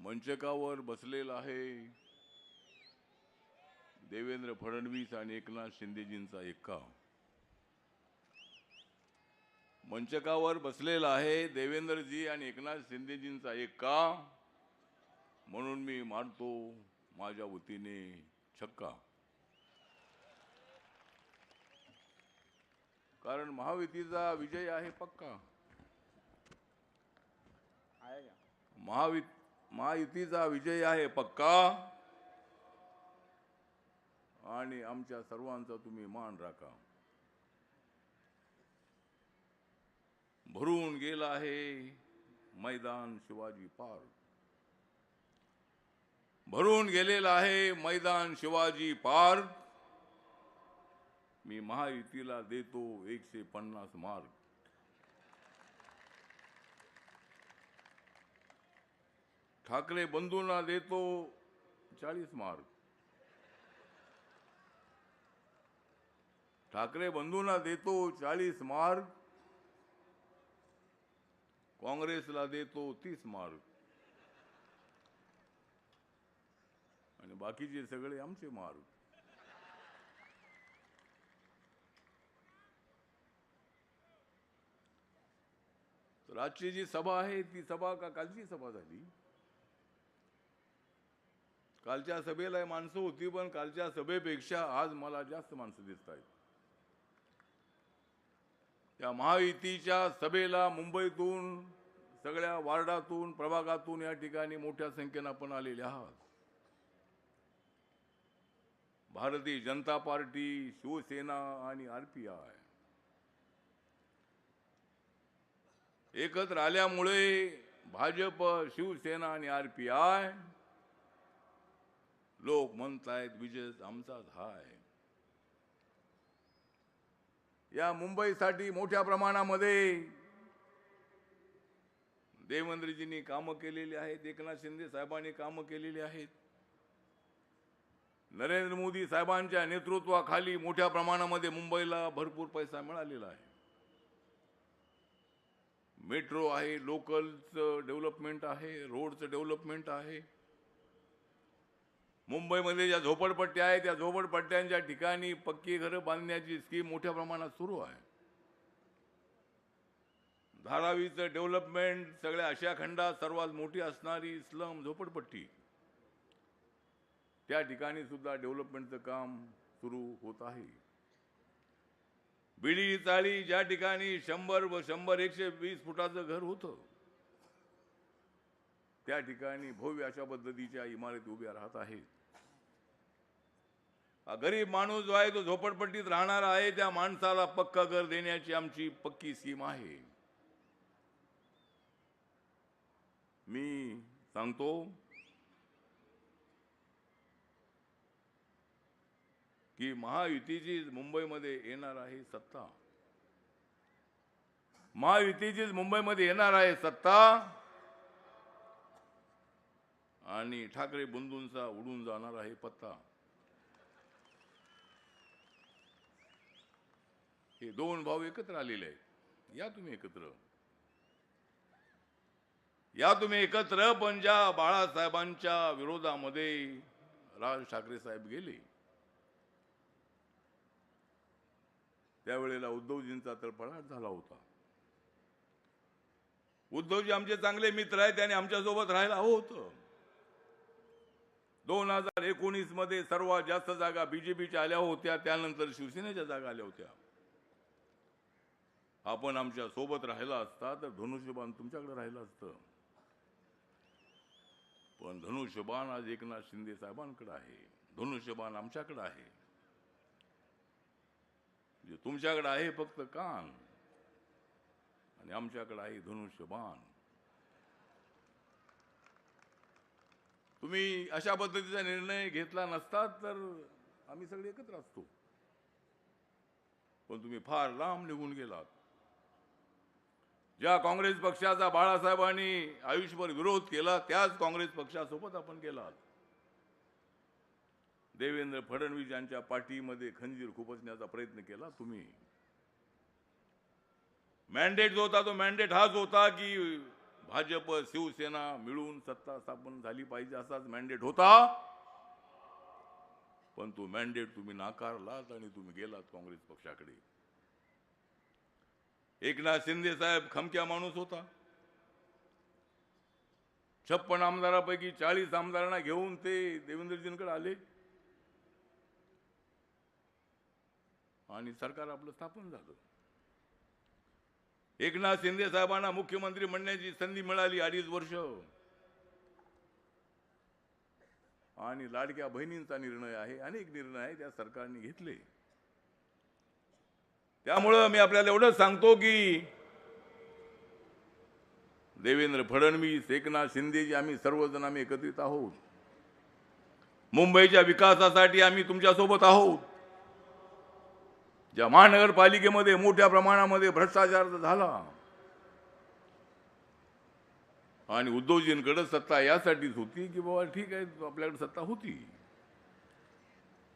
मंचकावर बसलेला आहे देवेंद्र फडणवीस आणि एकनाथ शिंदेजींचा एक्का। मंचकावर बसलेला आहे देवेंद्रजी आणि एकनाथ शिंदेजींचा एक्का, म्हणून मी मारतो माझ्या वतीने छक्का। कारण महायुतीचा विजय आहे पक्का। महायुतीचा विजय आहे पक्का आणि आमच्या सर्वांचा तुम्ही मान राखा। भरून गेला आहे मैदान शिवाजी पार्क, भरून गेलेला आहे मैदान शिवाजी पार्क। मी महायुतीला देतो 150 मार्क। ठाकरे बंधूंना देतो 40 मार्क। ठाकरे बंधूंना देतो 40 मार्क। काँग्रेसला देतो 30 मार्क आणि बाकीचे सगळे आमचे मार्क। तर आजची जी सभा आहे ती सभा का कालची सभा झाली? कालच्या सभेला माणसं होती, पण कालच्या सभेपेक्षा आज मला जास्त माणसं दिसत आहेत। त्या महायुतीच्या सभेला मुंबईतून, सगळ्या वार्डातून, प्रभागातून या ठिकाणी मोठ्या संख्येने आपण आलेले आहात। भारतीय जनता पार्टी, शिवसेना आणि आरपीआय एकत्र आल्यामुळे भाजप, शिवसेना आणि आरपीआय लोक म्हणतायत विजय आमचाच हाय। या मुंबईसाठी मोठ्या प्रमाणामध्ये देवेंद्रजींनी कामं केलेली आहेत, एकनाथ शिंदे साहेबांनी कामं केलेली आहेत। नरेंद्र मोदी साहेबांच्या नेतृत्वाखाली मोठ्या प्रमाणामध्ये मुंबईला भरपूर पैसा मिळालेला आहे। मेट्रो आहे, लोकलचं डेव्हलपमेंट आहे, रोडचं डेव्हलपमेंट आहे। मुंबईमध्ये ज्या झोपडपट्ट्या आहेत त्या झोपडपट्ट्यांच्या ठिकाणी पक्की घरं बांधण्याची स्कीम मोठ्या प्रमाणात सुरू आहे। धारावीचं डेव्हलपमेंट, सगळ्या आशिया खंडात सर्वात मोठी असणारी स्लम झोपडपट्टी, त्या ठिकाणी सुद्धा डेव्हलपमेंटचं काम सुरू होत आहे। बिडी चाळी ज्या ठिकाणी 100-120 फुटाचं घर होतं, त्या ठिकाणी भव्य अशा पद्धतीच्या इमारती उभ्या राहत आहेत। गरीब माणूस जो आहे तो झोपडपट्टीत राहणार आहे, त्या माणसाला पक्का घर देण्याची आमची पक्की स्कीम आहे। मी सांगतो की महायुतीची मुंबईमध्ये येणार आहे सत्ता। महायुतीची मुंबईमध्ये येणार आहे सत्ता आणि ठाकरे बंधूंचा उडून जाणार आहे पत्ता। हे दोन भाऊ एकत्र आलेले आहेत। या तुम्ही एकत्र, या तुम्ही एकत्र। पण ज्या बाळासाहेबांच्या विरोधामध्ये राज ठाकरे साहेब गेले, त्यावेळेला उद्धवजींचा तळपळाट झाला होता। उद्धवजी आमचे चांगले मित्र आहेत, त्यांनी आमच्यासोबत राहायला हवं होतं। 2019 मध्ये सर्वात जास्त जागा बीजेपीच्या आल्या होत्या, त्यानंतर शिवसेनेच्या जागा आल्या होत्या। आपण आमच्या सोबत राहिला असता तर धनुष्यबाण तुमच्याकडे राहिलं असतं, पण धनुष्यबाण आज एकनाथ शिंदे साहेबांकडे आहे, धनुष्यबाण आमच्याकडे आहे। जे तुमच्याकडे आहे फक्त कान आणि आमच्याकडे आहे धनुष्यबाण। तुम्ही अशा पद्धतीचा निर्णय घेतला नसता तर आम्ही सगळे एकत्र असतो, पण तुम्ही फार लांब निघून गेलात। ज्या काँग्रेस पक्षाचा बाळासाहेबांनी आयुष्यभर विरोध केला, त्याच काँग्रेस पक्षासोबत आपण गेलात। देवेंद्र फडणवीस यांच्या पाठीमध्ये खंजीर खुपसण्याचा प्रयत्न केला तुम्ही। मॅन्डेट जो होता तो मॅन्डेट हाच होता की भाजप शिवसेना मिळून सत्ता स्थापन झाली पाहिजे असाच मॅन्डेट होता, पण तो मॅन्डेट तुम्ही नाकारलात आणि तुम्ही गेलात काँग्रेस पक्षाकडे. एकनाथ शिंदे साहेब खमक्या माणूस होता. 56 आमदारापैकी 40 आमदारांना घेऊन ते देवेंद्रजींकडे आले आणि सरकार आपलं स्थापन झालं. एकनाथ शिंदे साहेबांना मुख्यमंत्री म्हणण्याची संधी मिळाली 2.5 वर्ष, आणि लाडक्या बहिणींचा निर्णय आहे, अनेक निर्णय आहे त्या सरकारने घेतले. त्यामुळं मी आपल्याला एवढंच सांगतो की देवेंद्र फडणवीस, एकनाथ शिंदेजी, आम्ही सर्वजण आम्ही एकत्रित आहोत. मुंबईच्या विकासासाठी आम्ही तुमच्यासोबत आहोत. ज्या महानगरपालिकेमध्ये मोठ्या प्रमाणामध्ये भ्रष्टाचार झाला आणि उद्धवजींकडे सत्ता यासाठीच होती की बाबा ठीक आहे आपल्याकडे सत्ता होती,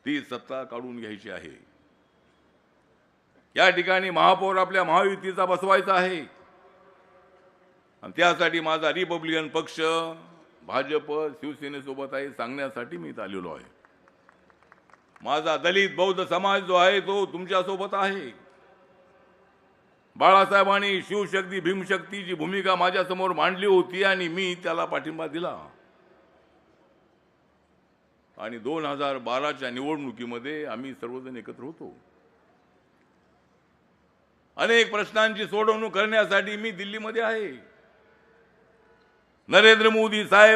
ती सत्ता काढून घ्यायची आहे. या ठिकाणी महापौर आपल्या महायुतीचा बसवायचा आहे आणि त्यासाठी माझा रिपब्लिकन पक्ष भाजप शिवसेनेसोबत आहे सांगण्यासाठी मी इथं आलेलो आहे. माझा दलित बौद्ध समाज जो आहे तो तुमच्या सोबत आहे. बाळासाहेबांनी शिवशक्ती भीमशक्तीची भूमिका माझ्या समोर मांडली होती आणि मी त्याला पाठिंबा दिला. आणि 2012च्या निवडणुकीमध्ये आम्ही सर्वजण एकत्र होतो. अनेक प्रश्नांची सोडवणूक करण्यासाठी मी दिल्लीमध्ये आहे. नरेंद्र मोदी साहेब